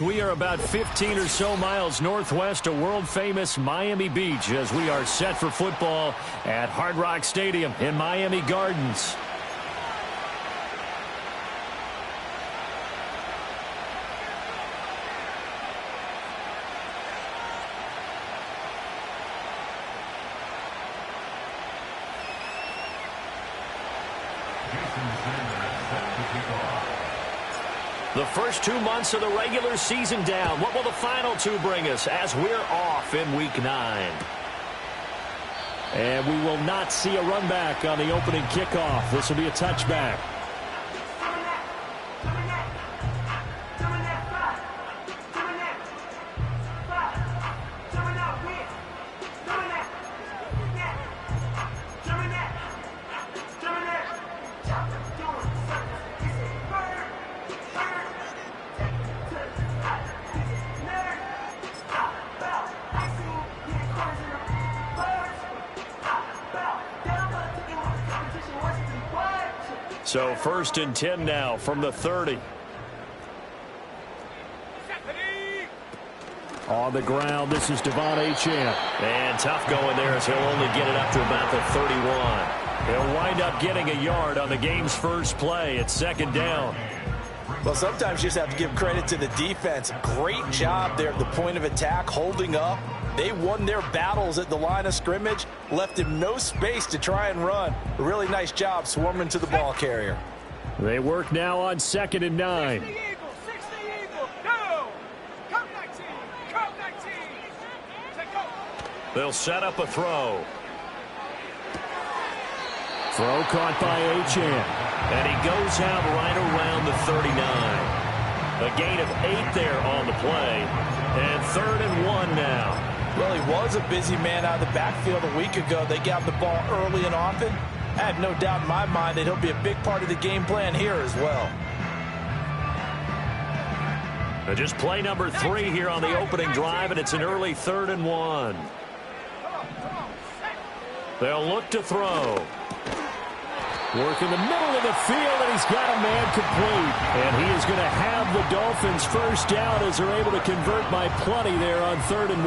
We are about 15 or so miles northwest of world-famous Miami Beach as we are set for football at Hard Rock Stadium in Miami Gardens. The first 2 months of the regular season down. What will the final two bring us as we're off in Week 9? And we will not see a run back on the opening kickoff. This will be a touchback. So 1st and 10 now from the 30. On the ground, this is Devon Achane. And tough going there as he'll only get it up to about the 31. He'll wind up getting a yard on the game's first play. It's 2nd down. Well, sometimes you just have to give credit to the defense. Great job there at the point of attack, holding up. They won their battles at the line of scrimmage, left him no space to try and run. A really nice job swarming to the ball carrier. They work now on 2nd and 9. They'll set up a throw. Throw caught by Achane. And he goes out right around the 39. A gain of 8 there on the play. And 3rd and 1 now. Well, he was a busy man out of the backfield a week ago. They got the ball early and often. I have no doubt in my mind that he'll be a big part of the game plan here as well. Just play number 3 here on the opening drive, and it's an early 3rd and 1. They'll look to throw. Work in the middle of the field, and he's got a man complete. And he is going to have the Dolphins first down as they're able to convert by plenty there on 3rd and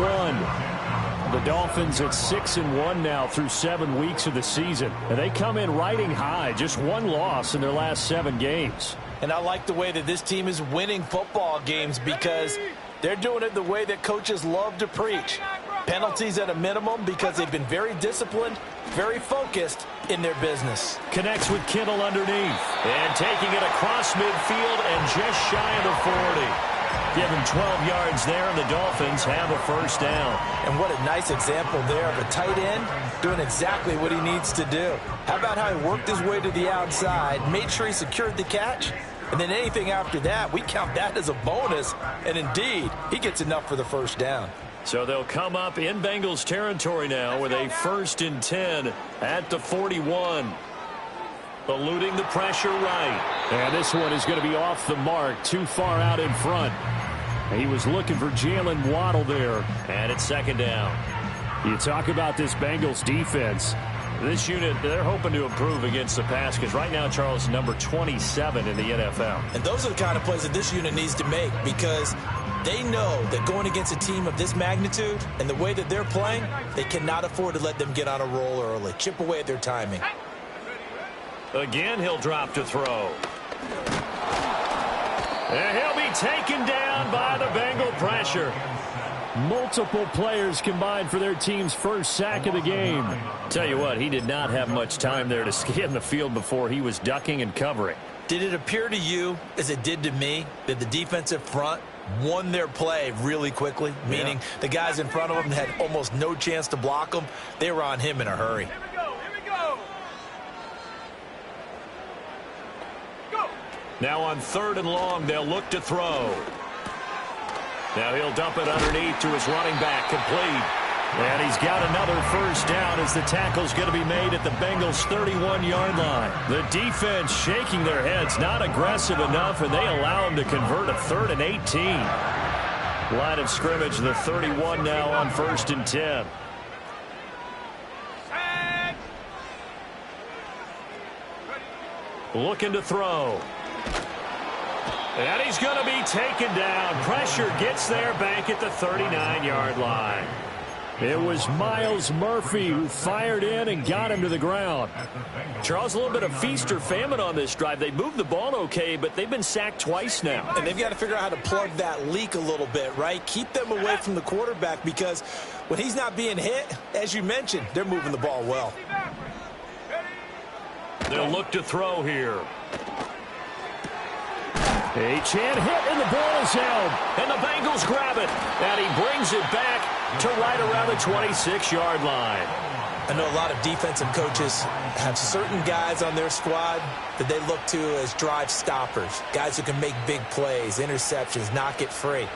1. The Dolphins at 6-1 now through 7 weeks of the season. And they come in riding high, just 1 loss in their last 7 games. And I like the way that this team is winning football games because they're doing it the way that coaches love to preach. Penalties at a minimum because they've been very disciplined, very focused in their business. Connects with Kittle underneath. And taking it across midfield and just shy of the 40. Give him 12 yards there, and the Dolphins have a first down. And what a nice example there of a tight end doing exactly what he needs to do. How about how he worked his way to the outside, made sure he secured the catch, and then anything after that, we count that as a bonus. And indeed, he gets enough for the first down. So they'll come up in Bengals territory now with a 1st and 10 at the 41. Eluding the pressure right. And this one is going to be off the mark, too far out in front. He was looking for Jalen Waddle there. And it's 2nd down. You talk about this Bengals defense. This unit, they're hoping to improve against the pass because right now, Charles, number 27 in the NFL. And those are the kind of plays that this unit needs to make because they know that going against a team of this magnitude and the way that they're playing, they cannot afford to let them get on a roll early. Chip away at their timing. Again, he'll drop to throw. And he'll be taken down by the Bengal pressure. Multiple players combined for their team's first sack of the game. Tell you what, he did not have much time there to scan the field before he was ducking and covering. Did it appear to you, as it did to me, that the defensive front won their play really quickly? Meaning the guys in front of them had almost no chance to block them. They were on him in a hurry. Here we go. Go. Now on 3rd and long, they'll look to throw. Now he'll dump it underneath to his running back, complete. And he's got another first down as the tackle's going to be made at the Bengals' 31-yard line. The defense shaking their heads, not aggressive enough, and they allow him to convert a 3rd and 18. Line of scrimmage, the 31 now on 1st and 10. Looking to throw. And he's going to be taken down. Pressure gets there back at the 39-yard line. It was Myles Murphy who fired in and got him to the ground. Charles, a little bit of feast or famine on this drive. They moved the ball okay, but they've been sacked twice now. And they've got to figure out how to plug that leak a little bit, right? Keep them away from the quarterback because when he's not being hit, as you mentioned, they're moving the ball well. They'll look to throw here. A chant hit, and the ball is held. And the Bengals grab it. And he brings it back to right around the 26-yard line. I know a lot of defensive coaches have certain guys on their squad that they look to as drive stoppers, guys who can make big plays, interceptions, knock it free.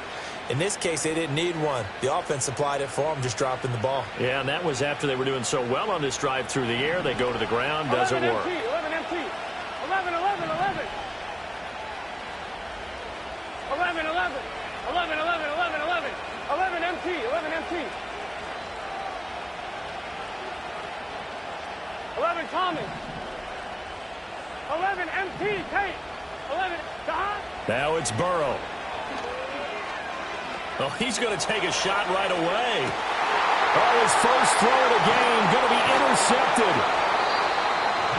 In this case, they didn't need one. The offense supplied it for them, just dropping the ball. Yeah, and that was after they were doing so well on this drive through the air. They go to the ground, doesn't work. 11 empty. 11, 11, 11. 11, 11. 11, 11, 11, 11. 11 empty. 11 empty. 11 Thomas. 11 empty. Tate. 11 Don. Now it's Burrow. Oh, he's going to take a shot right away. Oh, his first throw of the game going to be intercepted.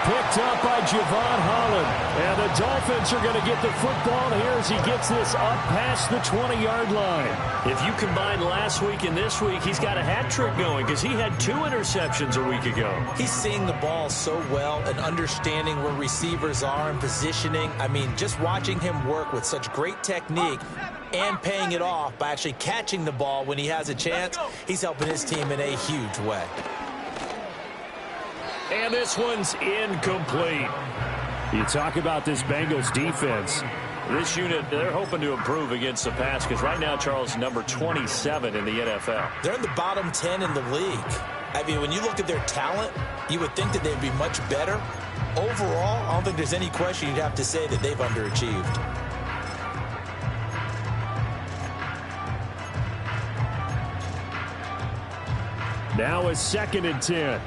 Picked up by Javon Holland. And the Dolphins are going to get the football here as he gets this up past the 20-yard line. If you combine last week and this week, he's got a hat trick going because he had 2 interceptions a week ago. He's seeing the ball so well and understanding where receivers are and positioning. I mean, just watching him work with such great technique and paying it off by actually catching the ball when he has a chance, he's helping his team in a huge way. And this one's incomplete. You talk about this Bengals defense. This unit, they're hoping to improve against the pass because right now, Charles, number 27 in the NFL. They're in the bottom 10 in the league. I mean, when you look at their talent, you would think that they'd be much better. Overall, I don't think there's any question you'd have to say that they've underachieved. Now it's 2nd and 10.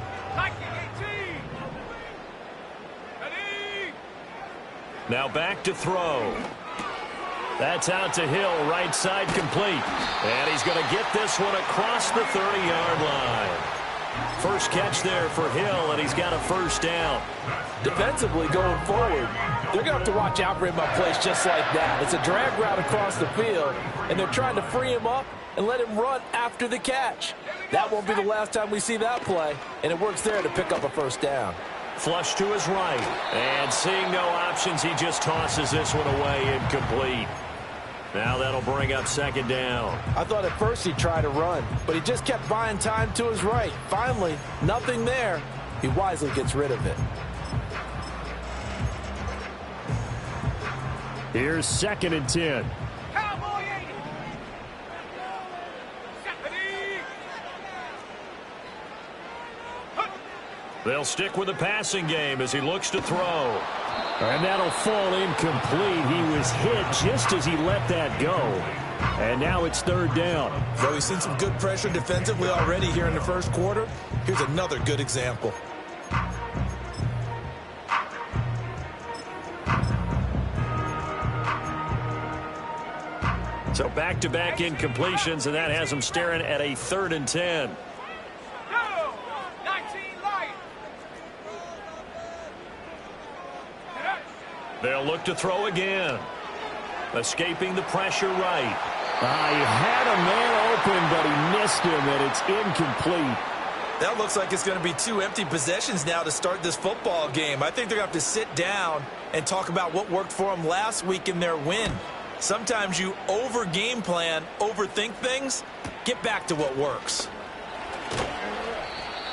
Now back to throw. That's out to Hill, right side complete. And he's going to get this one across the 30-yard line. First catch there for Hill, and he's got a first down. Defensively going forward, they're going to have to watch out for him on plays just like that. It's a drag route across the field, and they're trying to free him up and let him run after the catch. That won't be the last time we see that play, and it works there to pick up a first down. Flush to his right, and seeing no options, he just tosses this one away, incomplete. Now that'll bring up 2nd down. I thought at first he'd try to run, but he just kept buying time to his right. Finally, nothing there. He wisely gets rid of it. Here's 2nd and 10. They'll stick with the passing game as he looks to throw. And that'll fall incomplete. He was hit just as he let that go. And now it's 3rd down. So we've seen some good pressure defensively already here in the first quarter. Here's another good example. So back-to-back incompletions, and that has him staring at a 3rd and 10. They'll look to throw again. Escaping the pressure right. He had a man open, but he missed him, and it's incomplete. That looks like it's going to be 2 empty possessions now to start this football game. I think they're going to have to sit down and talk about what worked for them last week in their win. Sometimes you over-game plan, overthink things. Get back to what works.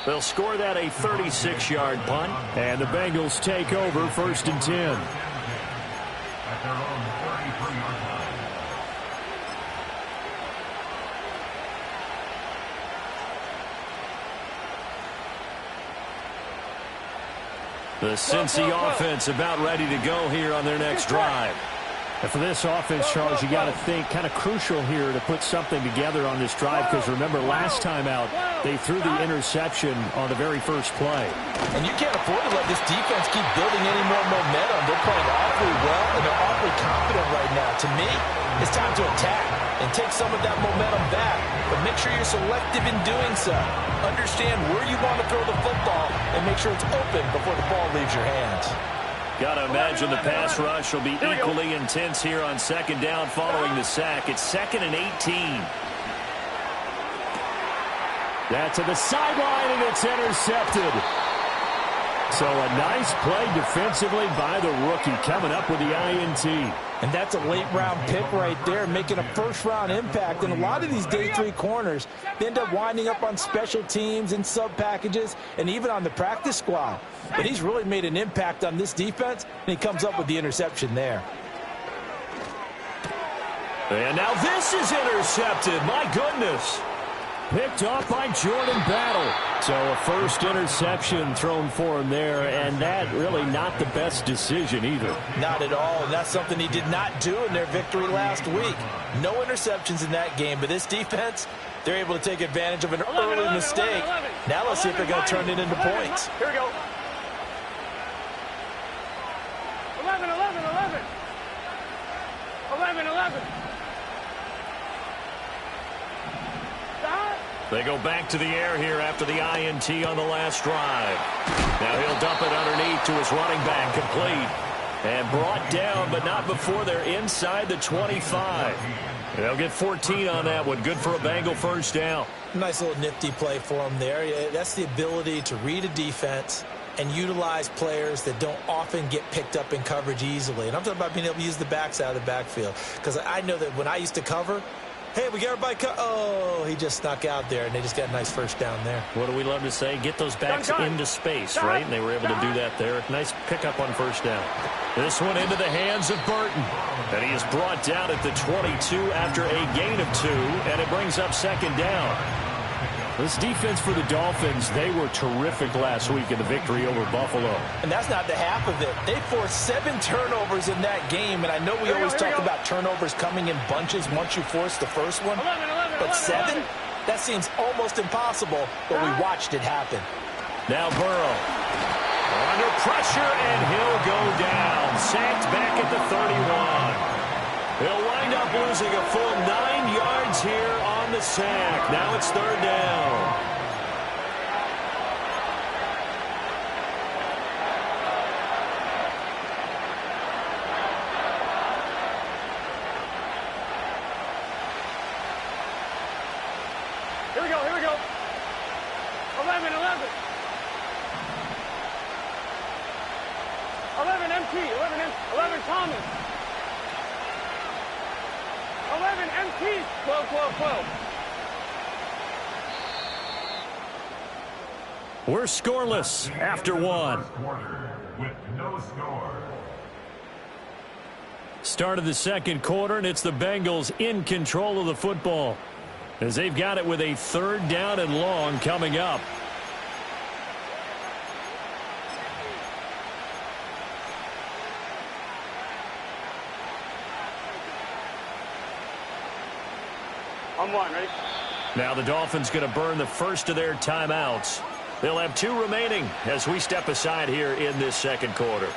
They'll score that a 36-yard punt, and the Bengals take over 1st and 10. at their own 33-yard line. The Cincy offense about ready to go here on their next drive. And for this offense, Charles, you got to think kind of crucial here to put something together on this drive, because remember last time out they threw the interception on the very first play. And you can't afford to let this defense keep building any more momentum. They're playing awfully well, and they're awfully confident right now. To me, it's time to attack and take some of that momentum back. But make sure you're selective in doing so. Understand where you want to throw the football and make sure it's open before the ball leaves your hands. Got to imagine the pass rush will be equally intense here on second down following the sack. It's 2nd and 18. That's to the sideline, and it's intercepted. So a nice play defensively by the rookie, coming up with the INT. And that's a late-round pick right there, making a first-round impact. And a lot of these day 3 corners, they end up winding up on special teams and sub-packages and even on the practice squad. But he's really made an impact on this defense, and he comes up with the interception there. And now this is intercepted. My goodness. Picked off by Jordan Battle. So a first interception thrown for him there, and that really not the best decision either. Not at all, and that's something he did not do in their victory last week. No interceptions in that game, but this defense, they're able to take advantage of an early mistake. Now let's see if they're going to turn it into points. Here we go. 11, 11, 11. 11, 11. They go back to the air here after the INT on the last drive. Now he'll dump it underneath to his running back, complete. And brought down, but not before they're inside the 25. They'll get 14 on that one. Good for a Bengal first down. Nice little nifty play for him there. That's the ability to read a defense and utilize players that don't often get picked up in coverage easily. And I'm talking about being able to use the backs out of the backfield. Because I know that when I used to cover, hey, we got everybody oh, he just snuck out there, and they just got a nice first down there. What do we love to say? Get those backs into space, right? And they were able to do that there. Nice pickup on first down. This one into the hands of Burton. And he is brought down at the 22 after a gain of 2, and it brings up second down. This defense for the Dolphins, they were terrific last week in the victory over Buffalo. And that's not the half of it. They forced 7 turnovers in that game, and I know we always talk about turnovers coming in bunches once you force the first one. But 7? That seems almost impossible, but we watched it happen. Now Burrow. Under pressure, and he'll go down. Sacked back at the 31. He'll wind up losing a full 9 yards here on the sack. Now it's third down. Here we go, here we go. 11, 11. 11 MT, 11 Thomas. 11 MT, 12, 12, 12. We're scoreless after one. With no score. Start of the second quarter, and it's the Bengals in control of the football, as they've got it with a third down and long coming up. On one, ready? Now the Dolphins going to burn the first of their timeouts. They'll have 2 remaining as we step aside here in this second quarter.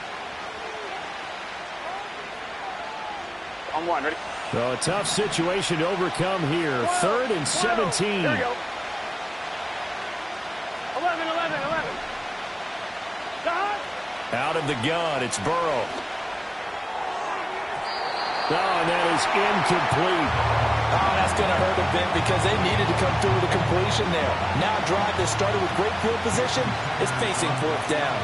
On one, ready? So a tough situation to overcome here. 3rd and 17. Here we go. 11, 11, 11. Stop. Out of the gun, it's Burrow. Oh, and that is incomplete. Oh, that's going to hurt a bit because they needed to come through with a completion there. Now a drive that started with great field position is facing 4th down.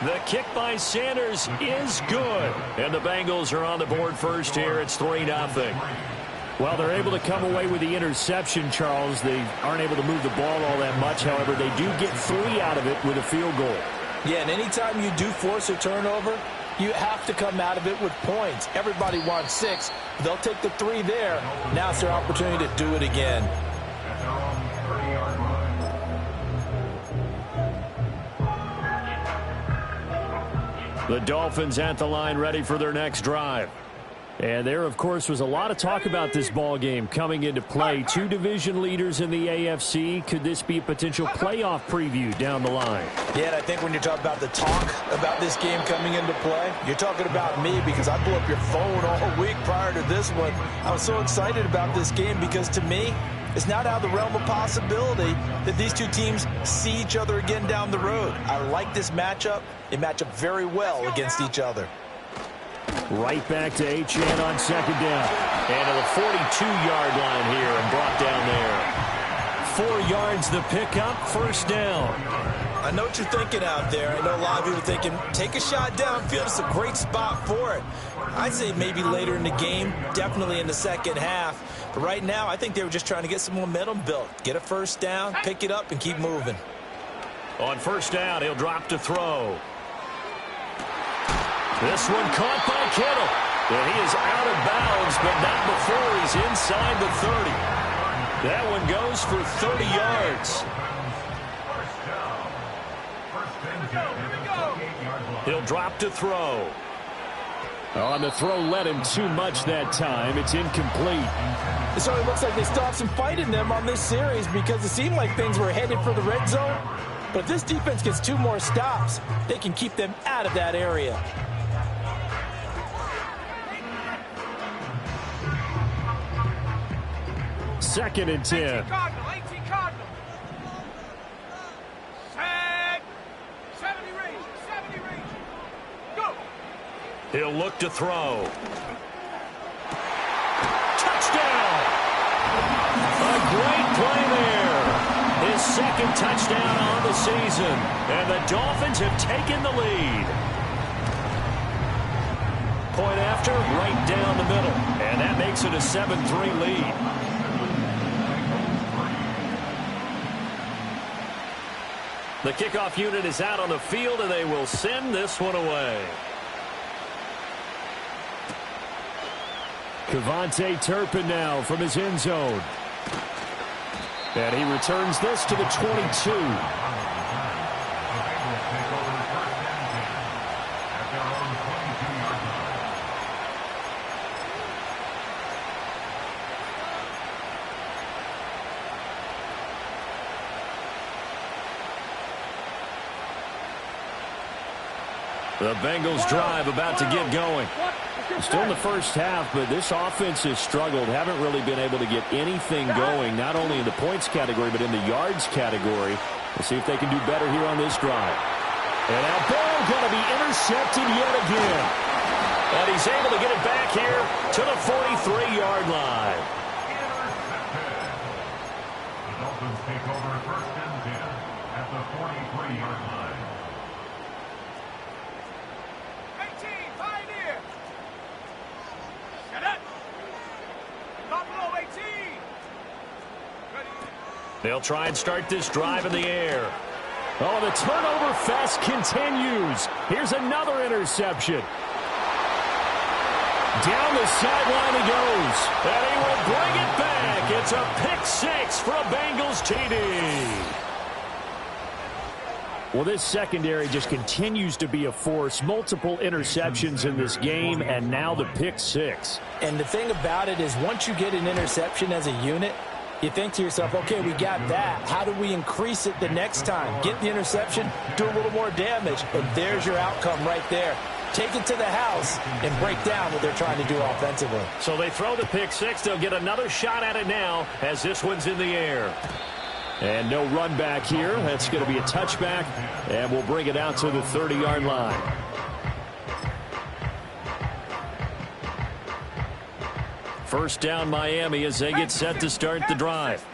The kick by Sanders is good. And the Bengals are on the board first here. It's 3-0. Well, they're able to come away with the interception, Charles. They aren't able to move the ball all that much. However, they do get 3 out of it with a field goal. Yeah, and anytime you do force a turnover, you have to come out of it with points. Everybody wants 6. They'll take the 3 there. Now it's their opportunity to do it again. At their own 30-yard line. The Dolphins at the line ready for their next drive. And there, of course, was a lot of talk about this ball game coming into play. 2 division leaders in the AFC. Could this be a potential playoff preview down the line? Yeah, and I think when you talk about the talk about this game coming into play, you're talking about me because I blew up your phone all week prior to this one. I was so excited about this game because, to me, it's not out of the realm of possibility that these two teams see each other again down the road. I like this matchup. They match up very well against each other. Right back to Achane on second down. And to the 42-yard line here and brought down there. 4 yards the pickup, first down. I know what you're thinking out there. I know a lot of you are thinking, take a shot downfield. It's a great spot for it. I'd say maybe later in the game, definitely in the second half. But right now, I think they were just trying to get some momentum built. Get a first down, pick it up, and keep moving. On first down, he'll drop to throw. This one caught by Kittle. And he is out of bounds, but not before he's inside the 30. That one goes for 30 yards. He'll drop to throw. On the throw, led him too much that time. It's incomplete. It certainly looks like they still have some fight in them on this series because it seemed like things were headed for the red zone. But if this defense gets 2 more stops, they can keep them out of that area. Second and 10. 18 Cardinal. Set. 70 range. Go. He'll look to throw. Touchdown! A great play there. His second touchdown on the season. And the Dolphins have taken the lead. Point after, right down the middle. And that makes it a 7-3 lead. The kickoff unit is out on the field, and they will send this one away. Kevontae Turpin now from his end zone. And he returns this to the 22. The Bengals drive about to get going. Still in the first half, but this offense has struggled. Haven't really been able to get anything going, not only in the points category, but in the yards category. We'll see if they can do better here on this drive. And that ball going to be intercepted yet again. And he's able to get it back here to the 43-yard line. The Dolphins take over first and 10 at the 43-yard line. They'll try and start this drive in the air. Oh, the turnover fest continues. Here's another interception. Down the sideline he goes. And he will bring it back. It's a pick-6 for a Bengals TD. Well, this secondary just continues to be a force. Multiple interceptions in this game, and now the pick-6. And the thing about it is once you get an interception as a unit, you think to yourself, okay, we got that. How do we increase it the next time? Get the interception, do a little more damage, and there's your outcome right there. Take it to the house and break down what they're trying to do offensively. So they throw the pick-6. They'll get another shot at it now as this one's in the air. And no run back here. That's going to be a touchback, and we'll bring it out to the 30-yard line. First down Miami as they get set to start the drive.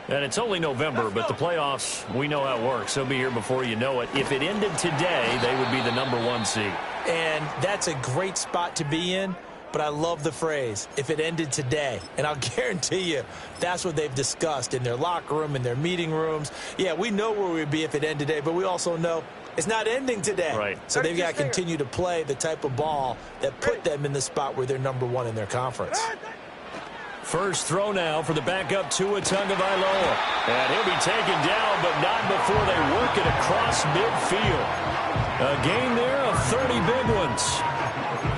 And it's only November, but the playoffs, we know how it works. They'll be here before you know it. If it ended today, they would be the #1 seed. And that's a great spot to be in, but I love the phrase, if it ended today. And I'll guarantee you that's what they've discussed in their locker room, in their meeting rooms. Yeah, we know where we'd be if it ended today, but we also know It's not ending today. Right. So they've got to continue to play the type of ball that put them in the spot where they're #1 in their conference. First throw now for the backup Tua Tagovailoa. And he'll be taken down, but not before they work it across midfield. A gain there of 30 big ones.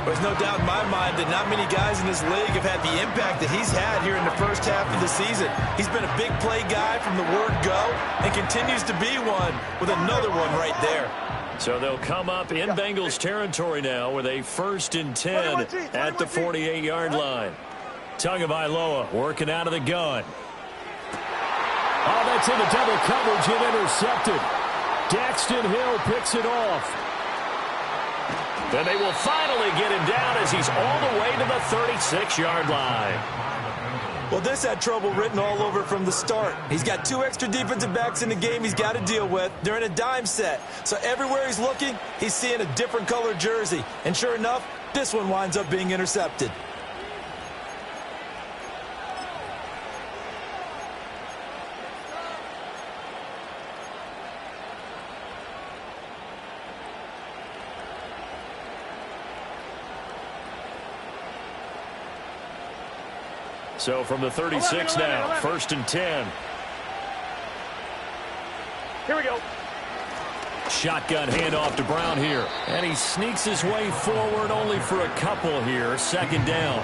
There's no doubt in my mind that not many guys in this league have had the impact that he's had here in the first half of the season. He's been a big play guy from the word go and continues to be one with another one right there. So they'll come up in Bengals territory now with a 1st and 10 at the 48-yard line. Tagovailoa working out of the gun. Oh, that's in the double coverage and intercepted. Daxton Hill picks it off. Then they will finally get him down as he's all the way to the 36-yard line. Well, this had trouble written all over from the start. He's got 2 extra defensive backs in the game he's got to deal with. They're in a dime set. So everywhere he's looking, he's seeing a different color jersey. And sure enough, this one winds up being intercepted. So from the 36 now, 1st and 10. Here we go. Shotgun handoff to Brown here. And he sneaks his way forward only for a couple here. 2nd down.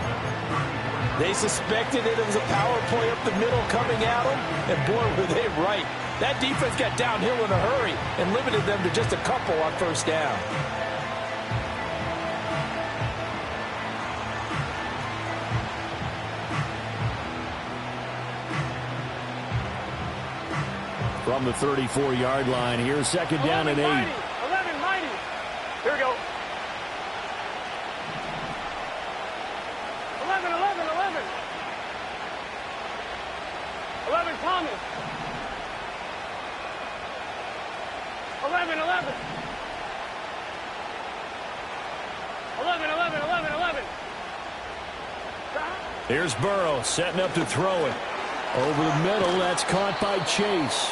They suspected it was a power play up the middle coming at them, and boy, were they right. That defense got downhill in a hurry and limited them to just a couple on 1st down. From the 34-yard line here, 2nd down and 8. 11, mighty. Here we go. 11. 11, Thomas. 11. 11. Here's Burrow setting up to throw it. Over the middle, that's caught by Chase.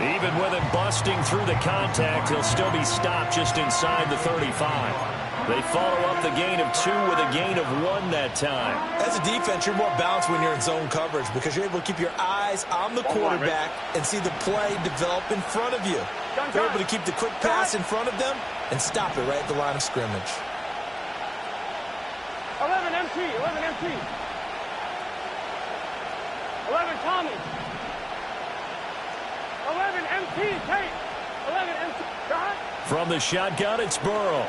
Even with him busting through the contact, he'll still be stopped just inside the 35. They follow up the gain of 2 with a gain of 1 that time. As a defense, you're more balanced when you're in zone coverage because you're able to keep your eyes on the quarterback and see the play develop in front of you. They're able to keep the quick pass in front of them and stop it right at the line of scrimmage. 11 MT. 11 Tommy. 11 MT. Tate. 11 MT. God. From the shotgun, it's Burrow.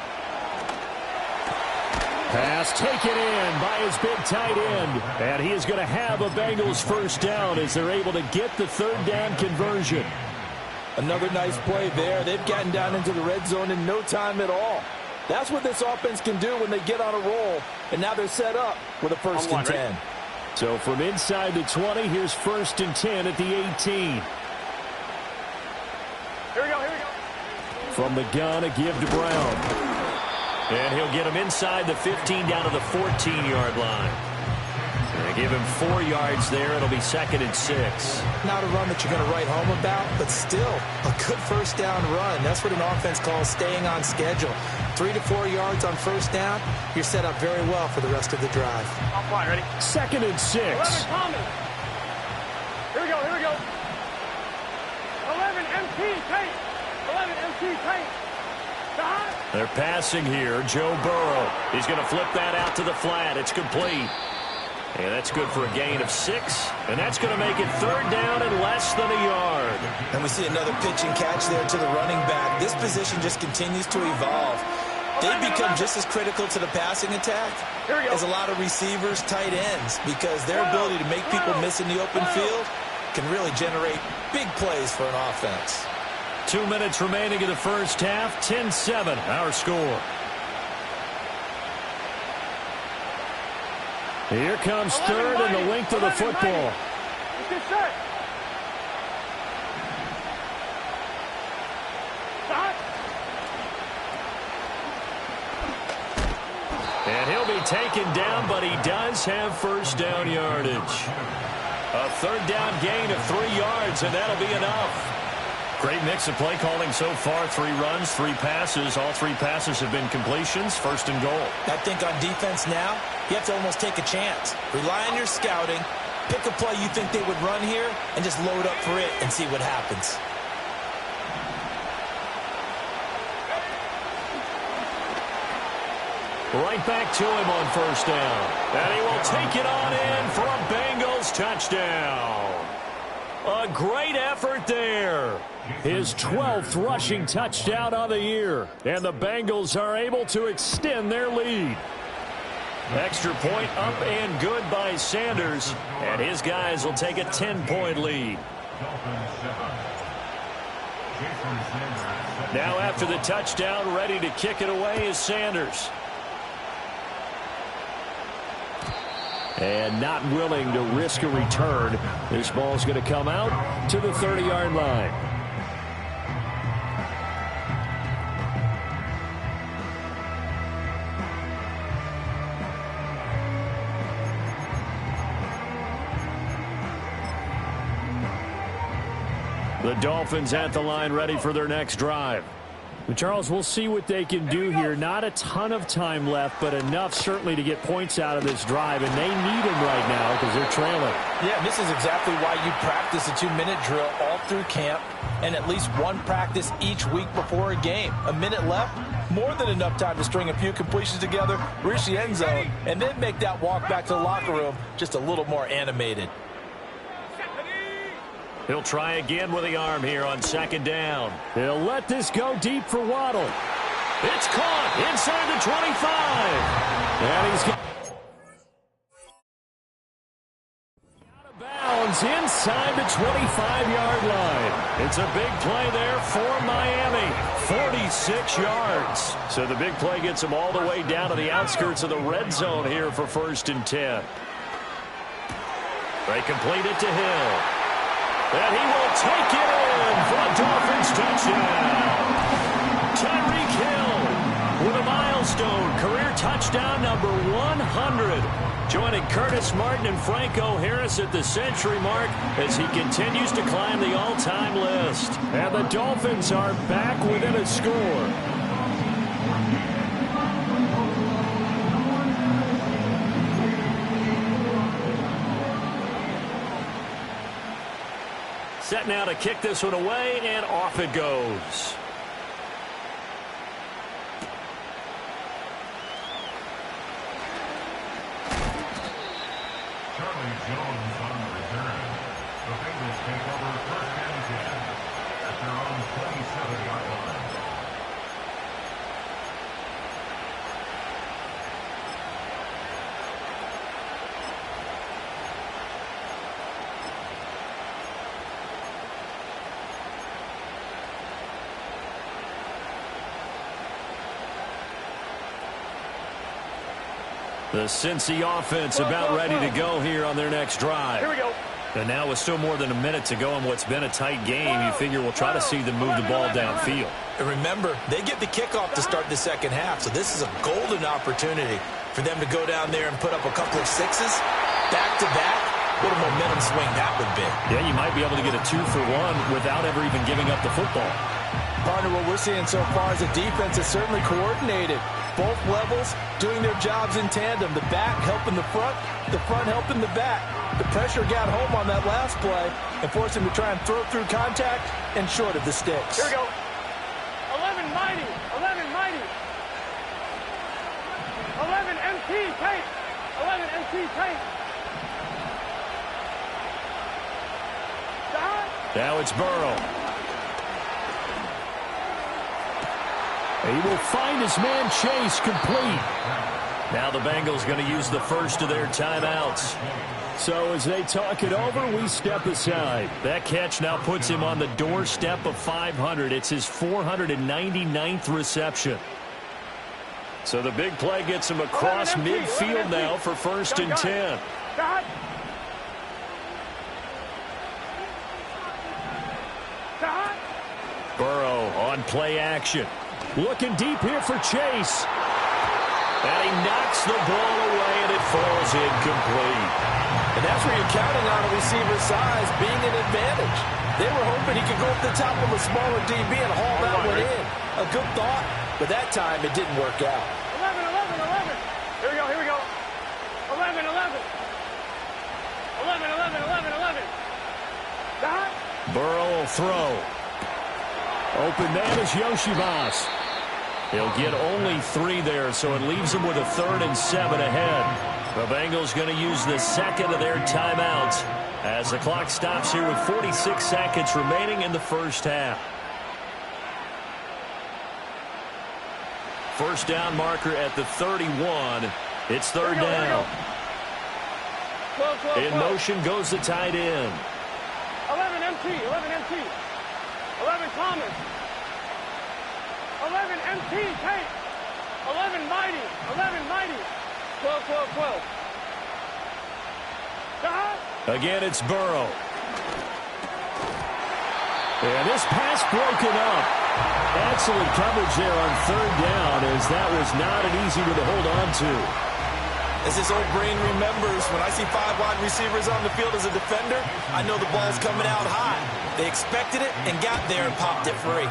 Pass taken in by his big tight end. And he is going to have a Bengals 1st down as they're able to get the 3rd down conversion. Another nice play there. They've gotten down into the red zone in no time at all. That's what this offense can do when they get on a roll. And now they're set up with a 1st and 10. Right? So from inside the 20, here's 1st and 10 at the 18. Here we go. From the gun, a give to Brown. And he'll get him inside the 15 down to the 14-yard line. They give him 4 yards there. It'll be 2nd and 6. Not a run that you're going to write home about, but still a good 1st down run. That's what an offense calls staying on schedule. 3 to 4 yards on 1st down. You're set up very well for the rest of the drive. I'm fine. Ready? 2nd and 6. 11 Thomas. Here we go. 11 MT. Tate. 11 MT. Tate. God. They're passing here. Joe Burrow. He's going to flip that out to the flat. It's complete. And that's good for a gain of 6. And that's going to make it 3rd down and less than a yard. And we see another pitch and catch there to the running back. This position just continues to evolve. They become just as critical to the passing attack as a lot of receivers, tight ends, because their ability to make people miss in the open field can really generate big plays for an offense. 2 minutes remaining in the 1st half. 10-7, our score. Here comes 3rd and the length of the football. And he'll be taken down, but he does have 1st down yardage. A 3rd down gain of 3 yards, and that'll be enough. Great mix of play calling so far. 3 runs, 3 passes. All 3 passes have been completions. First and goal. I think on defense now, you have to almost take a chance. Rely on your scouting. Pick a play you think they would run here and just load up for it and see what happens. Right back to him on first down. And he will take it on in for a Bengals touchdown. A great effort there. His 12th rushing touchdown on the year. And the Bengals are able to extend their lead. Extra point up and good by Sanders. And his guys will take a 10-point lead. Now after the touchdown, ready to kick it away is Sanders. And not willing to risk a return. This ball's going to come out to the 30-yard line. The Dolphins at the line, ready for their next drive. Charles, we'll see what they can do here. Not a ton of time left, but enough certainly to get points out of this drive, and they need them right now because they're trailing. Yeah, this is exactly why you practice a 2-minute drill all through camp and at least one practice each week before a game. A minute left, more than enough time to string a few completions together, reach the end zone, and then make that walk back to the locker room just a little more animated. He'll try again with the arm here on second down. He'll let this go deep for Waddle. It's caught inside the 25. And he's got out of bounds inside the 25-yard line. It's a big play there for Miami. 46 yards. So the big play gets them all the way down to the outskirts of the red zone here for 1st and 10. They complete it to Hill. And he will take it in for a Dolphins touchdown. Tyreek Hill with a milestone career touchdown number 100. Joining Curtis Martin and Franco Harris at the century mark as he continues to climb the all-time list. And the Dolphins are back within a score. Set now to kick this one away, and off it goes. Charlie Jones on the return. The Bengals take over 1st and 10 at their own 27-yard line. The Cincy offense about ready to go here on their next drive. Here we go. And now with still more than a minute to go in what's been a tight game, you figure we'll try to see them move the ball downfield. And remember, they get the kickoff to start the second half, so this is a golden opportunity for them to go down there and put up a couple of sixes back-to-back. What a momentum swing that would be. Yeah, you might be able to get a 2-for-1 without ever even giving up the football. Partner, what we're seeing so far is a defense that's certainly coordinated. Both levels doing their jobs in tandem. The back helping the front helping the back. The pressure got home on that last play and forced him to try and throw through contact and short of the sticks. Here we go. 11 mighty. 11 mighty. 11 MT tight. 11 MT tight. Now it's Burrow. He will find his man Chase complete. Now the Bengals going to use the first of their timeouts. So as they talk it over, we step aside. That catch now puts him on the doorstep of 500. It's his 499th reception. So the big play gets him across midfield now for 1st and 10. Burrow on play action. Looking deep here for Chase. And he knocks the ball away, and it falls incomplete. And that's where you're counting on a receiver's size being an advantage. They were hoping he could go up the top of a smaller DB and haul that one in. A good thought, but that time it didn't work out. 11, 11, 11. Here we go, here we go. 11, 11. 11, 11, 11, 11. Dot. Burrow will throw. Open man is Yoshibas. He'll get only 3 there, so it leaves him with a 3rd and 7 ahead. The Bengals going to use the second of their timeouts as the clock stops here with 46 seconds remaining in the first half. First down marker at the 31. It's 3rd down. 12, 12, In 12. motion goes the tight end. 11 MT, 11 MT. 11 Thomas. 11 MT, Tate. 11 Mighty, 11 Mighty. 12, 12, 12. Dot. Again, it's Burrow. And this pass broken up. Excellent coverage there on 3rd down, as that was not an easy one to hold on to. As his old brain remembers, when I see 5 wide receivers on the field as a defender, I know the ball's coming out high. They expected it and got there and popped it free.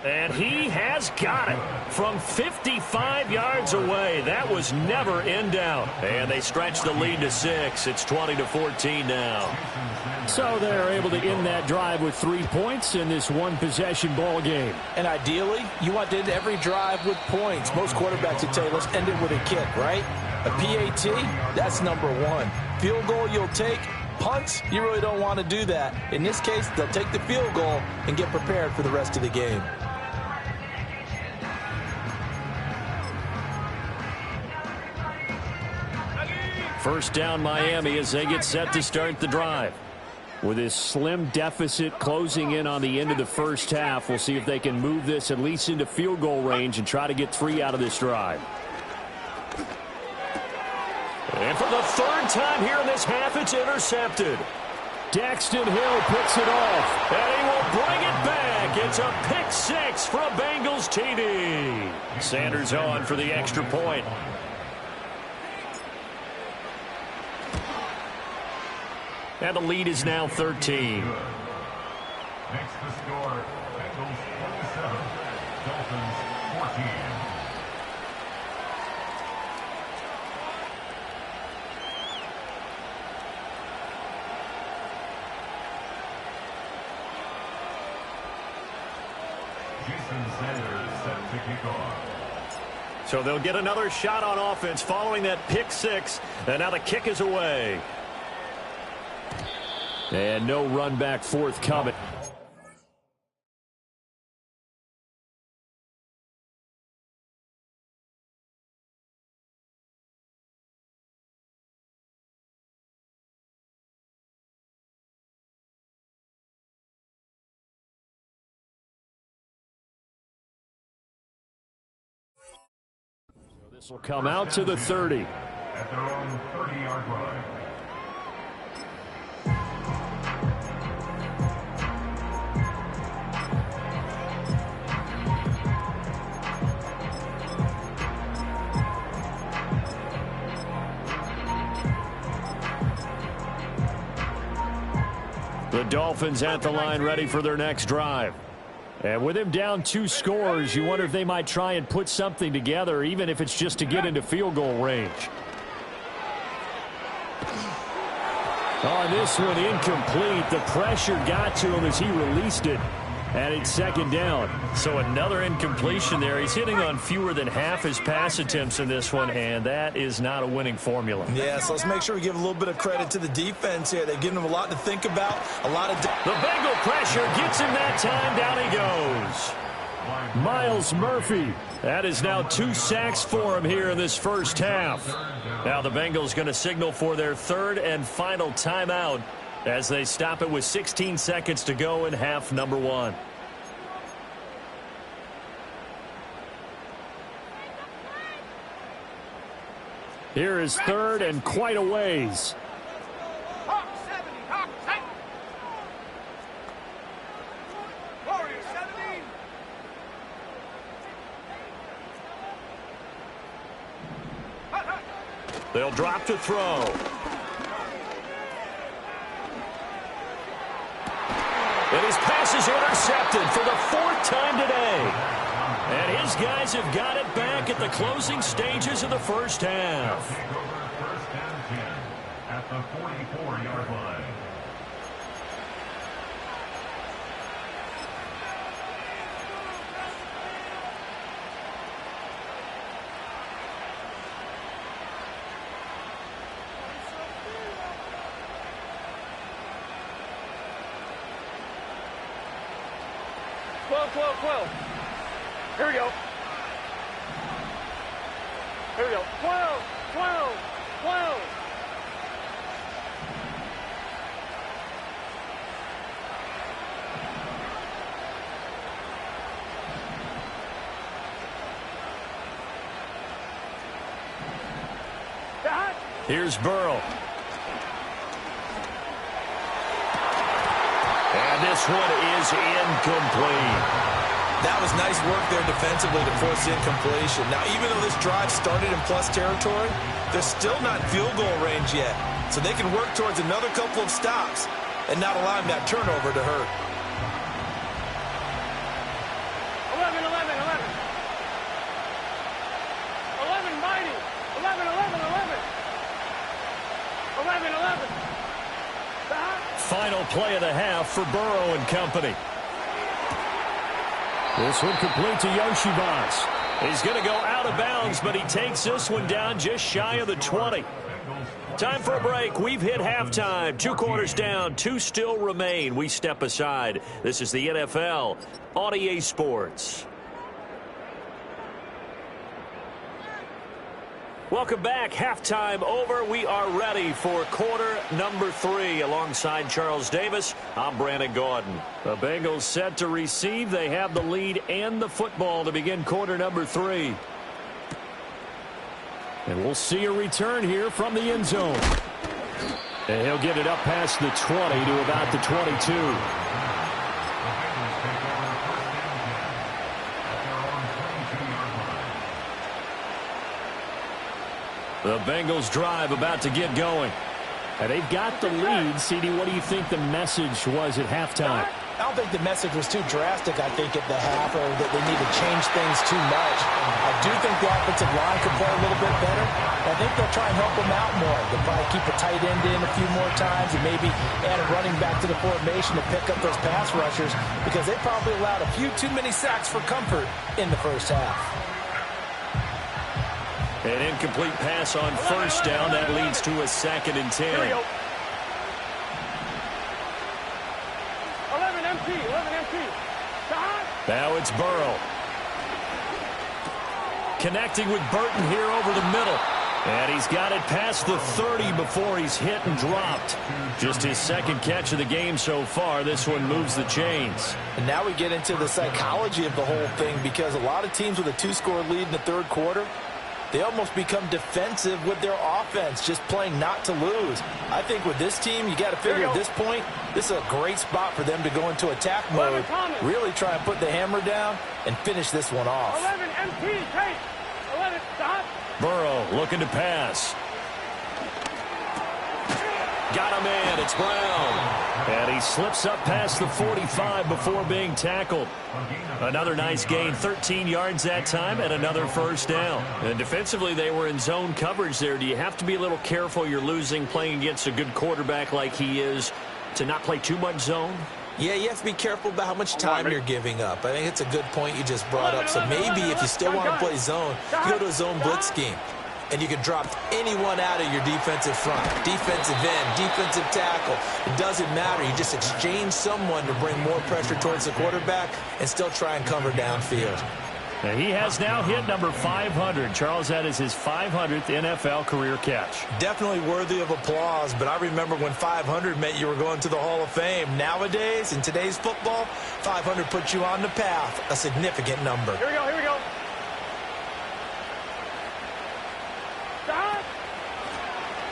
And he has got it from 55 yards away. That was never in doubt. And they stretch the lead to 6. It's 20-14 now. So they're able to end that drive with 3 points in this one-possession ball game. And ideally, you want to end every drive with points. Most quarterbacks would tell you, let's end it with a kick, right? A PAT, that's number 1. Field goal you'll take. Punts, you really don't want to do that. In this case, they'll take the field goal and get prepared for the rest of the game. First down Miami as they get set to start the drive. With this slim deficit closing in on the end of the first half, we'll see if they can move this at least into field goal range and try to get 3 out of this drive. And for the 3rd time here in this half, it's intercepted. Daxton Hill picks it off. And he will bring it back. It's a pick 6 from Bengals TD. Sanders on for the extra point. And the lead is now 13. Next to score, Bengals 27, Dolphins 14. Jason Sanders set to kick off. So they'll get another shot on offense following that pick 6. And now the kick is away. And no run back forthcoming. So this will come out to the 30. At their own 30-yard line. The Dolphins at the line ready for their next drive. And with him down 2 scores, you wonder if they might try and put something together, even if it's just to get into field goal range. On this one, incomplete. The pressure got to him as he released it. And it's 2nd down. So another incompletion there. He's hitting on fewer than half his pass attempts in this one, and that is not a winning formula. Yeah, so let's make sure we give a little bit of credit to the defense here. They've given him a lot to think about, a lot of... The Bengal pressure gets him that time. Down he goes. Miles Murphy. That is now 2 sacks for him here in this first half. Now the Bengals going to signal for their 3rd and final timeout as they stop it with 16 seconds to go in half number 1. Here is 3rd and quite a ways. Hawk 70, Hawk 10. Warrior 17. They'll drop to throw. intercepted for the 4th time today. And his guys have got it back at the closing stages of the first half. Take over 1st and 10 at the 44-yard line. Here we go. Here we go. 12, 12, 12. Here's Burrow. And this one is incomplete. That was nice work there defensively to force the incompletion. Now, even though this drive started in plus territory, they're still not in field goal range yet. So they can work towards another couple of stops and not allowing that turnover to hurt. 11, 11, 11. 11, mighty. 11, 11, 11. 11, 11. Final play of the half for Burrow and company. This one complete to Yoshivas. He's going to go out of bounds, but he takes this one down just shy of the 20. Time for a break. We've hit halftime. 2 quarters down. 2 still remain. We step aside. This is the NFL on EA Sports. Welcome back. Halftime over. We are ready for quarter number 3. Alongside Charles Davis, I'm Brandon Gordon. The Bengals set to receive. They have the lead and the football to begin quarter number 3. And we'll see a return here from the end zone. And he'll get it up past the 20 to about the 22. The Bengals drive about to get going. And they've got the lead. CD, what do you think the message was at halftime? I don't think the message was too drastic, I think, at the half, or that they need to change things too much. I do think the offensive line could play a little bit better. I think they'll try and help them out more. They'll probably keep a tight end in a few more times and maybe add a running back to the formation to pick up those pass rushers, because they probably allowed a few too many sacks for comfort in the first half. An incomplete pass on first down. That leads to a 2nd and 10. Here we go. 11 MP, 11 MP. Now it's Burrow. Connecting with Burton here over the middle. And he's got it past the 30 before he's hit and dropped. Just his 2nd catch of the game so far. This one moves the chains. And now we get into the psychology of the whole thing, because a lot of teams with a 2-score lead in the 3rd quarter, they almost become defensive with their offense, just playing not to lose. I think with this team, you got to figure at this point, this is a great spot for them to go into attack mode, really try and put the hammer down and finish this one off. 11 MP, take. 11, stop. Burrow looking to pass. Got a man. It's Brown. And he slips up past the 45 before being tackled. Another nice gain, 13 yards that time, and another first down. And defensively, they were in zone coverage there. Do you have to be a little careful? You're losing playing against a good quarterback like he is to not play too much zone? Yeah, you have to be careful about how much time you're giving up. I think it's a good point you just brought up. So maybe if you still want to play zone, you go to a zone blitz scheme. And you can drop anyone out of your defensive front, defensive end, defensive tackle. It doesn't matter. You just exchange someone to bring more pressure towards the quarterback and still try and cover downfield. And he has now hit number 500. Charles, that is his 500th NFL career catch. Definitely worthy of applause, but I remember when 500 meant you were going to the Hall of Fame. Nowadays, in today's football, 500 puts you on the path, a significant number. Here we go, here we go.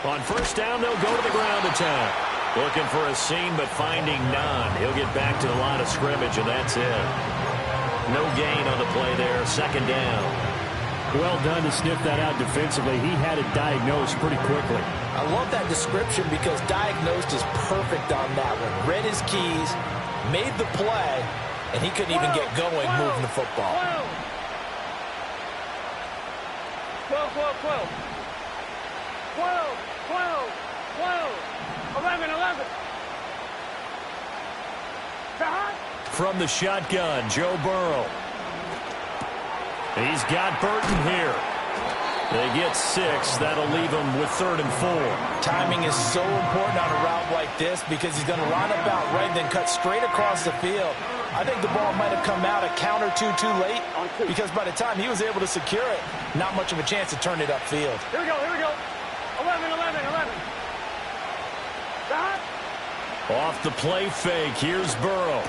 On first down, they'll go to the ground attack. Looking for a seam, but finding none. He'll get back to the line of scrimmage, and that's it. No gain on the play there. 2nd down. Well done to sniff that out defensively. He had it diagnosed pretty quickly. I love that description, because diagnosed is perfect on that one. Read his keys, made the play, and he couldn't even get going moving the football. 12, 12, 12. 12, 12, 12. 11, 11. From the shotgun, Joe Burrow. He's got Burton here. They get 6. That'll leave him with 3rd and 4. Timing is so important on a route like this because he's going to line up out right, then cut straight across the field. I think the ball might have come out a count or two too late because by the time he was able to secure it, not much of a chance to turn it upfield. Here we go, here we go. 11, 11, 11. Off the play fake, here's Burrow.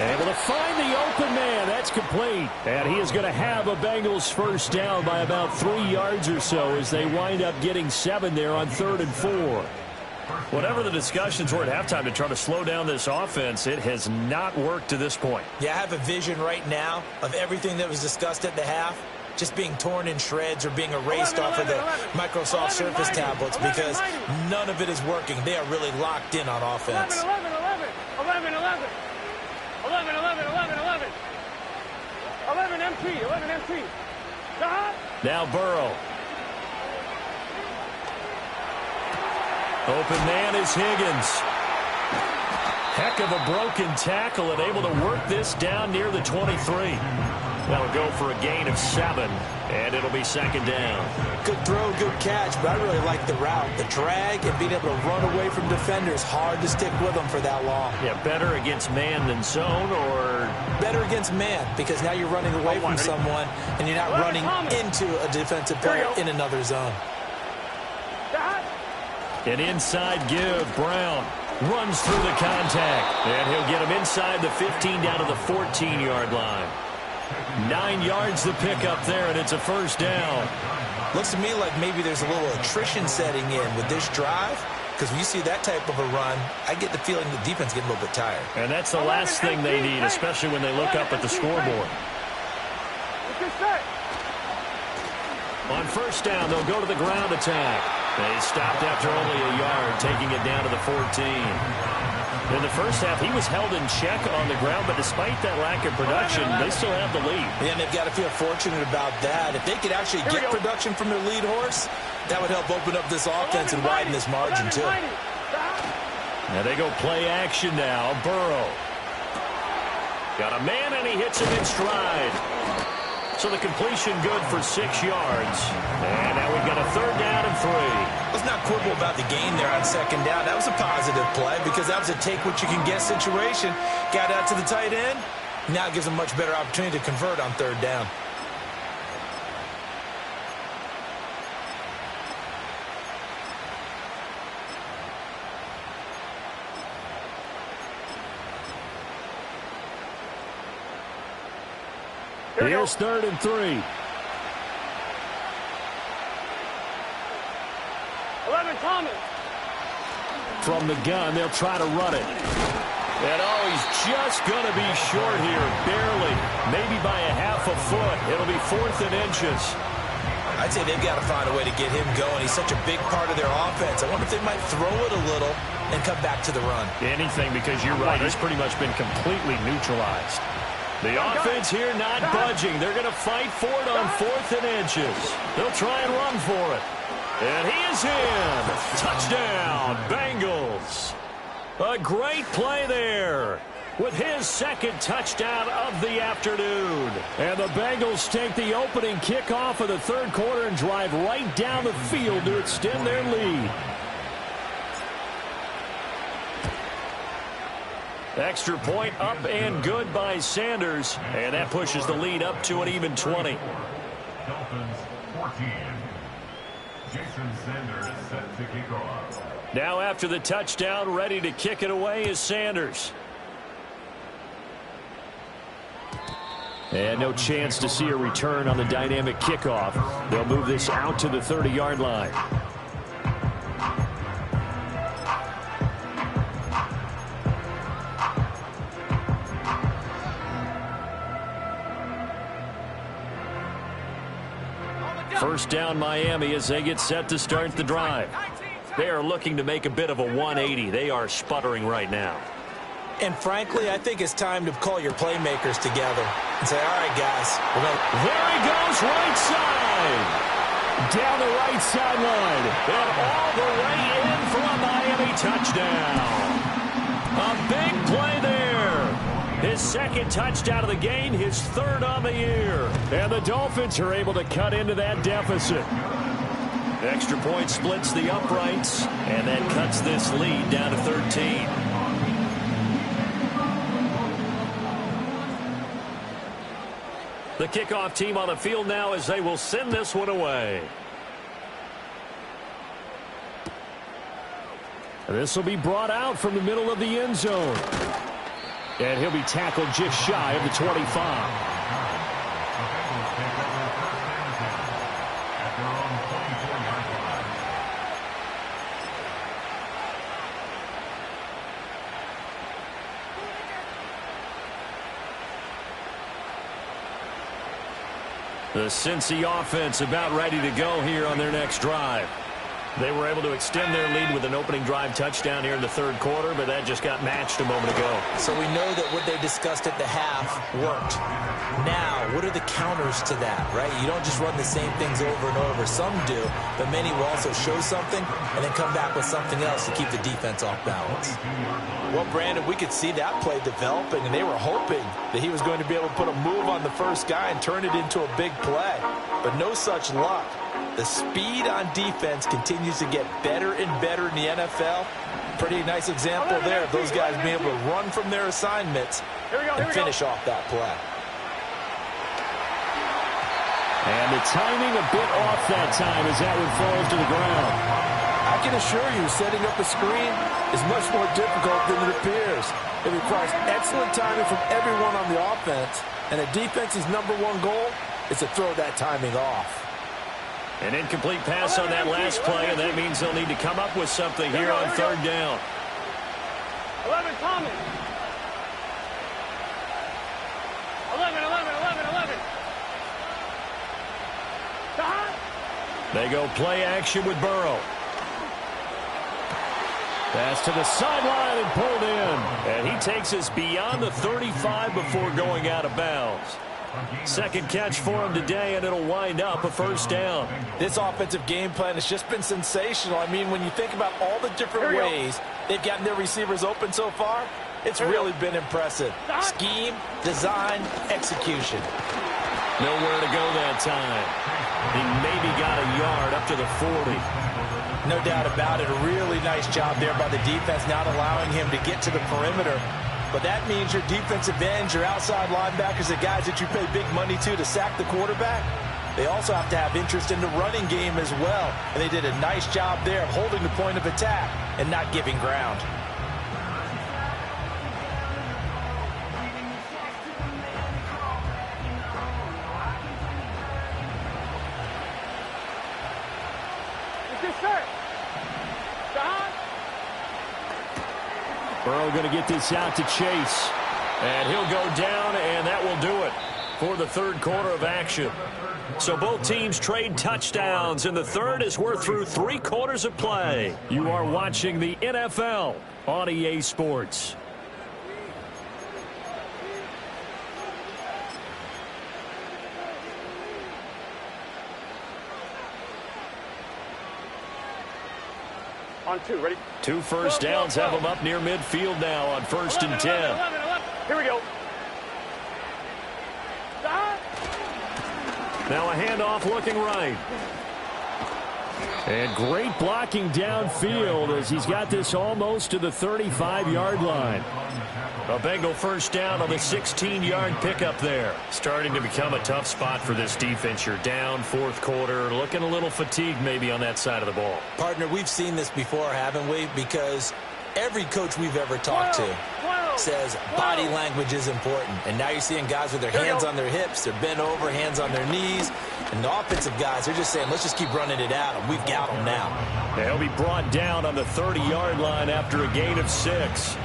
Able to find the open man. That's complete. And he is going to have a Bengals first down by about 3 yards or so as they wind up getting 7 there on 3rd and 4. Whatever the discussions were at halftime to try to slow down this offense, it has not worked to this point. Yeah, I have a vision right now of everything that was discussed at the half just being torn in shreds or being erased off of the Microsoft Surface tablets because none of it is working. They are really locked in on offense. 11, 11, 11, 11. 11, 11, 11, 11. 11 MP, 11 MP. Now Burrow. Open man is Higgins. Heck of a broken tackle and able to work this down near the 23. That'll go for a gain of 7, and it'll be 2nd down. Good throw, good catch, but I really like the route. The drag and being able to run away from defenders, hard to stick with them for that long. Yeah, better against man than zone, or? Better against man, because now you're running away from someone, and you're not running into a defensive player in another zone. An inside give, Brown runs through the contact, and he'll get him inside the 15 down to the 14-yard line. 9 yards the pickup there, and it's a first down. Looks to me like maybe there's a little attrition setting in with this drive, because when you see that type of a run, I get the feeling the defense getting a little bit tired. And that's the last thing they need, especially when they look up at the scoreboard. On first down, they'll go to the ground attack. They stopped after only a yard, taking it down to the 14. In the first half, he was held in check on the ground, but despite that lack of production, they still have the lead. Yeah, and they've got to feel fortunate about that. If they could actually get production from their lead horse, that would help open up this offense and widen this margin, too. Now they go play action now. Burrow. Got a man, and he hits him in stride. So the completion good for 6 yards. And now we've got a 3rd down and 3. Let's not quibble about the gain there on 2nd down. That was a positive play because that was a take-what-you-can-get situation. Got out to the tight end. Now it gives them a much better opportunity to convert on 3rd down. Here's 3rd and 3. 11 Thomas. From the gun, they'll try to run it. And oh, he's just going to be short here, barely. Maybe by a half a foot. It'll be 4th and inches. I'd say they've got to find a way to get him going. He's such a big part of their offense. I wonder if they might throw it a little and come back to the run. Anything, because you're right. He's pretty much been completely neutralized. The offense here not budging. They're going to fight for it on 4th and inches. They'll try and run for it. And he is in. Touchdown, Bengals. A great play there with his 2nd touchdown of the afternoon. And the Bengals take the opening kickoff of the 3rd quarter and drive right down the field to extend their lead. Extra point up and good by Sanders. And that pushes the lead up to an even 20. Dolphins 14. Jason Sanders set to kick off. Now after the touchdown, ready to kick it away is Sanders. And no chance to see a return on the dynamic kickoff. They'll move this out to the 30-yard line. First down Miami as they get set to start the drive. They are looking to make a bit of a 180. They are sputtering right now. And frankly, I think it's time to call your playmakers together and say, all right, guys. There he goes, right side. Down the right sideline. And all the way in for a Miami touchdown. A big play there. His second touchdown of the game, his third on the year. And the Dolphins are able to cut into that deficit. Extra point splits the uprights, and that cuts this lead down to 13. The kickoff team on the field now as they will send this one away. This will be brought out from the middle of the end zone. And he'll be tackled just shy of the 25. The Cincy offense about ready to go here on their next drive. They were able to extend their lead with an opening drive touchdown here in the third quarter, but that just got matched a moment ago. So we know that what they discussed at the half worked. Now, what are the counters to that, right? You don't just run the same things over and over. Some do, but many will also show something and then come back with something else to keep the defense off balance. Well, Brandon, we could see that play developing, and they were hoping that he was going to be able to put a move on the first guy and turn it into a big play. But no such luck. The speed on defense continues to get better and better in the NFL. Pretty nice example there of those guys being able to run from their assignments and finish off that play. And the timing a bit off that time as that one falls to the ground. I can assure you, setting up a screen is much more difficult than it appears. It requires excellent timing from everyone on the offense, and a defense's #1 goal is to throw that timing off. An incomplete pass on that last play, and that means they'll need to come up with something here on third down. 11, Thomas. 11. They go play action with Burrow. Pass to the sideline and pulled in. And he takes us beyond the 35 before going out of bounds. Second catch for him today, and it'll wind up a first down. This offensive game plan has just been sensational. I mean, when you think about all the different ways they've gotten their receivers open so far, it's really been impressive. Scheme, design, execution. Nowhere to go that time. He maybe got a yard up to the 40. No doubt about it. A really nice job there by the defense, not allowing him to get to the perimeter. But that means your defensive ends, your outside linebackers, the guys that you pay big money to sack the quarterback, they also have to have interest in the running game as well. And they did a nice job there of holding the point of attack and not giving ground. Burrow going to get this out to Chase. And he'll go down, and that will do it for the third quarter of action. So both teams trade touchdowns in the third as we're through 3 quarters of play. You are watching the NFL on EA Sports. On 2, ready? 2 first downs have them up near midfield now on 1st and 10. 11. Here we go. Now a handoff looking right. And great blocking downfield as he's got this almost to the 35-yard line. A Bengal first down on the 16-yard pickup there. Starting to become a tough spot for this defense. You're down 4th quarter, looking a little fatigued maybe on that side of the ball. Partner, we've seen this before, haven't we? Because every coach we've ever talked to says body language is important. And now you're seeing guys with their hands on their hips, they're bent over, hands on their knees. And the offensive guys, they're just saying, let's just keep running it at them. We've got them now. He'll be brought down on the 30-yard line after a gain of 6.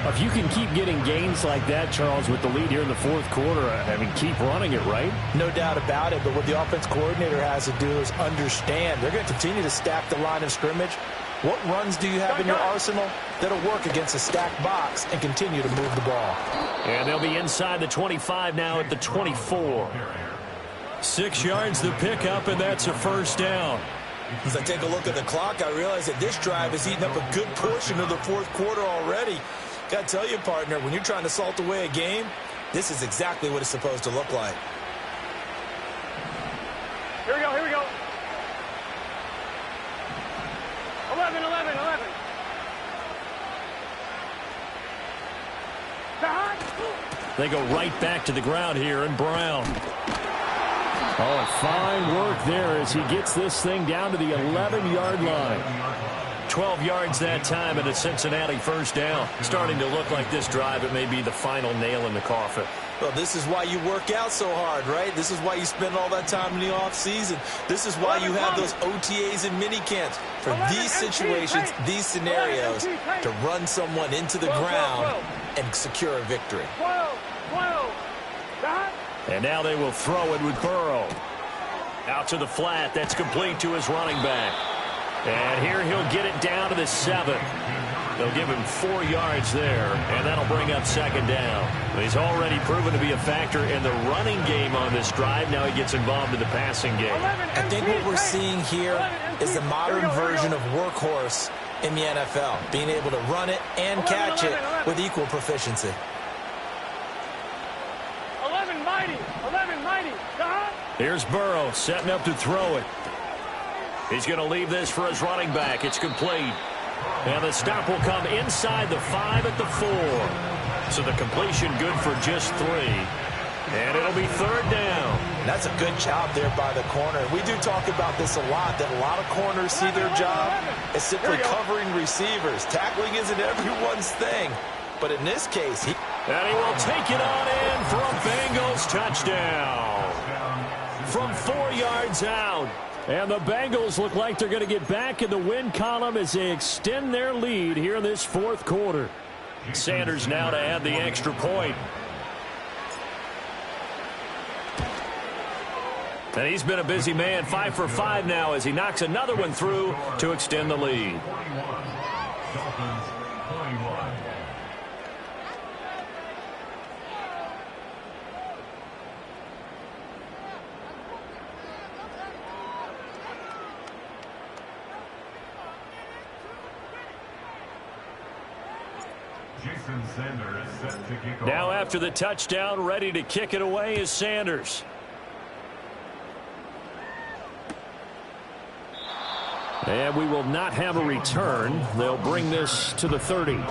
If you can keep getting gains like that, Charles, with the lead here in the 4th quarter, I mean, keep running it, right? No doubt about it, but what the offense coordinator has to do is understand they're going to continue to stack the line of scrimmage What runs do you have in your arsenal that'll work against a stacked box and continue to move the ball? And they'll be inside the 25 now at the 24. 6 yards the pickup, and that's a first down. As I take a look at the clock, I realize that this drive has eaten up a good portion of the fourth quarter already. Got to tell you, partner, when you're trying to salt away a game, this is exactly what it's supposed to look like. Here we go, here we go. 11, 11, 11. They go right back to the ground here, and Brown. Oh, and fine work there as he gets this thing down to the 11-yard line. 12 yards that time and a Cincinnati first down. Starting to look like this drive, it may be the final nail in the coffin. Well, this is why you work out so hard, right? This is why you spend all that time in the offseason. This is why you have those OTAs and mini camps. For these situations, these scenarios, to run someone into the ground and secure a victory. 12, 12. And now they will throw it with Burrow. Out to the flat. That's complete to his running back. And here he'll get it down to the 7. They'll give him 4 yards there, and that'll bring up second down. He's already proven to be a factor in the running game on this drive. Now he gets involved in the passing game. I think what we're seeing here is the modern version of workhorse in the NFL, being able to run it and catch it with equal proficiency. 11 mighty, 11 mighty. Here's Burrow setting up to throw it. He's going to leave this for his running back. It's complete. And the stop will come inside the 5 at the 4. So the completion good for just 3. And it'll be third down. That's a good job there by the corner. We do talk about this a lot, that a lot of corners see their job as simply covering receivers. Tackling isn't everyone's thing. But in this case, and he will take it on in for a Bengals touchdown. From 4 yards out. And the Bengals look like they're going to get back in the win column as they extend their lead here in this fourth quarter. Sanders now to add the extra point. And he's been a busy man, 5 for 5 now as he knocks another one through to extend the lead. Dolphins 21. Now after the touchdown, ready to kick it away is Sanders. And we will not have a return. They'll bring this to the 30.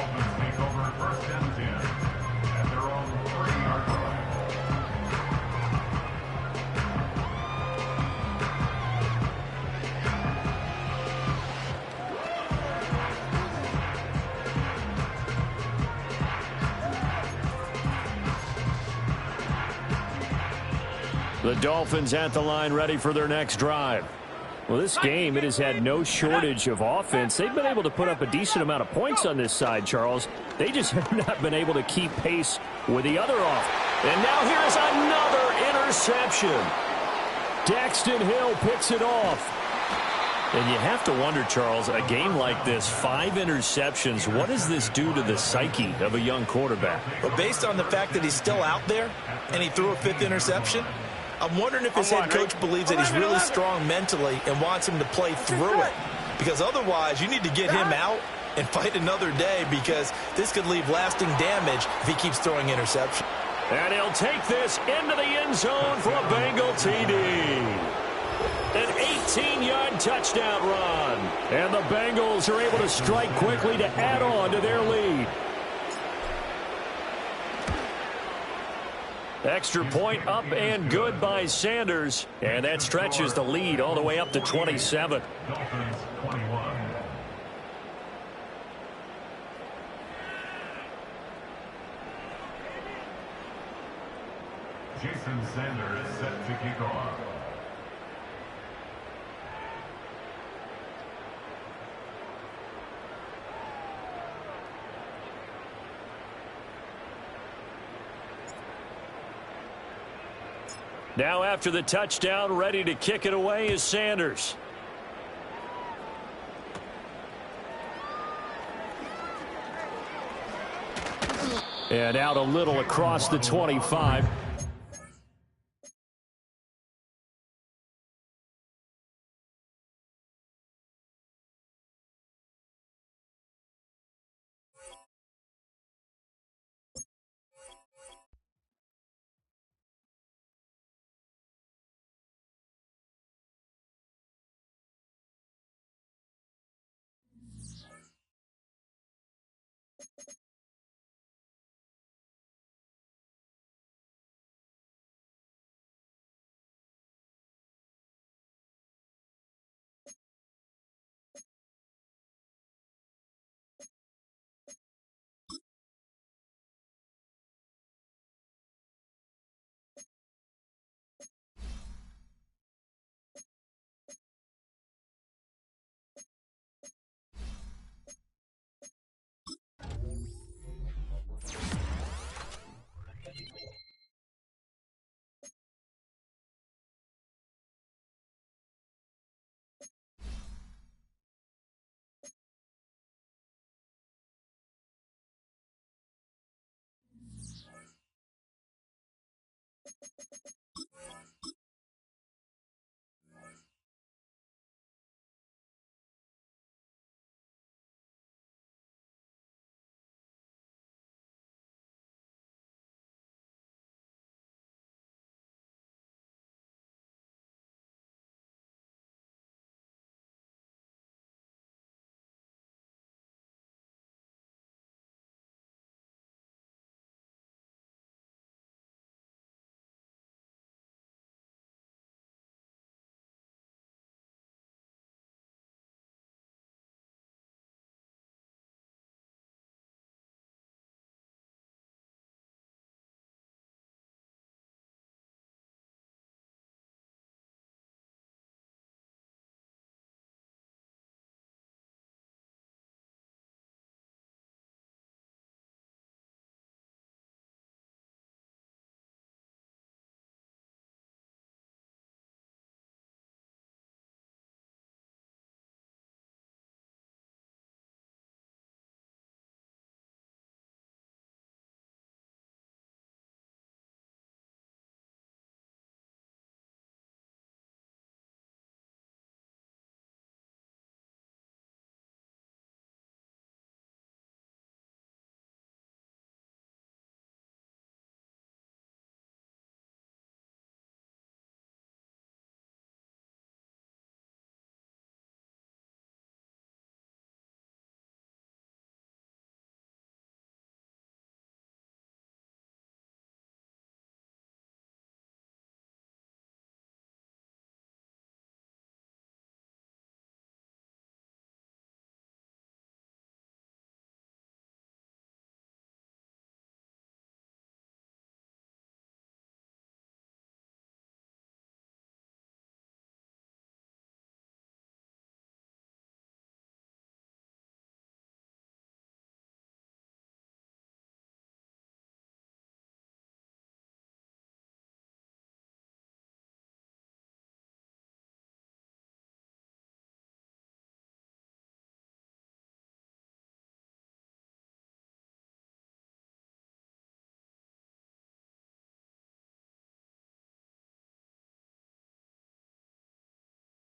The Dolphins at the line ready for their next drive. Well, this game, it has had no shortage of offense. They've been able to put up a decent amount of points on this side, Charles. They just have not been able to keep pace with the other off. And now here's another interception. Daxton Hill picks it off. And you have to wonder, Charles, a game like this, 5 interceptions, what does this do to the psyche of a young quarterback? But based on the fact that he's still out there and he threw a 5th interception, I'm wondering if his head coach believes that he's really strong mentally and wants him to play through it. Because otherwise, you need to get him out and fight another day, because this could leave lasting damage if he keeps throwing interceptions. And he'll take this into the end zone for a Bengal TD. An 18-yard touchdown run. And the Bengals are able to strike quickly to add on to their lead. Extra point up and good by Sanders. And that stretches the lead all the way up to 27. Dolphins 21. Jason Sanders set to kick off. Now after the touchdown, ready to kick it away is Sanders. And out a little across the 25.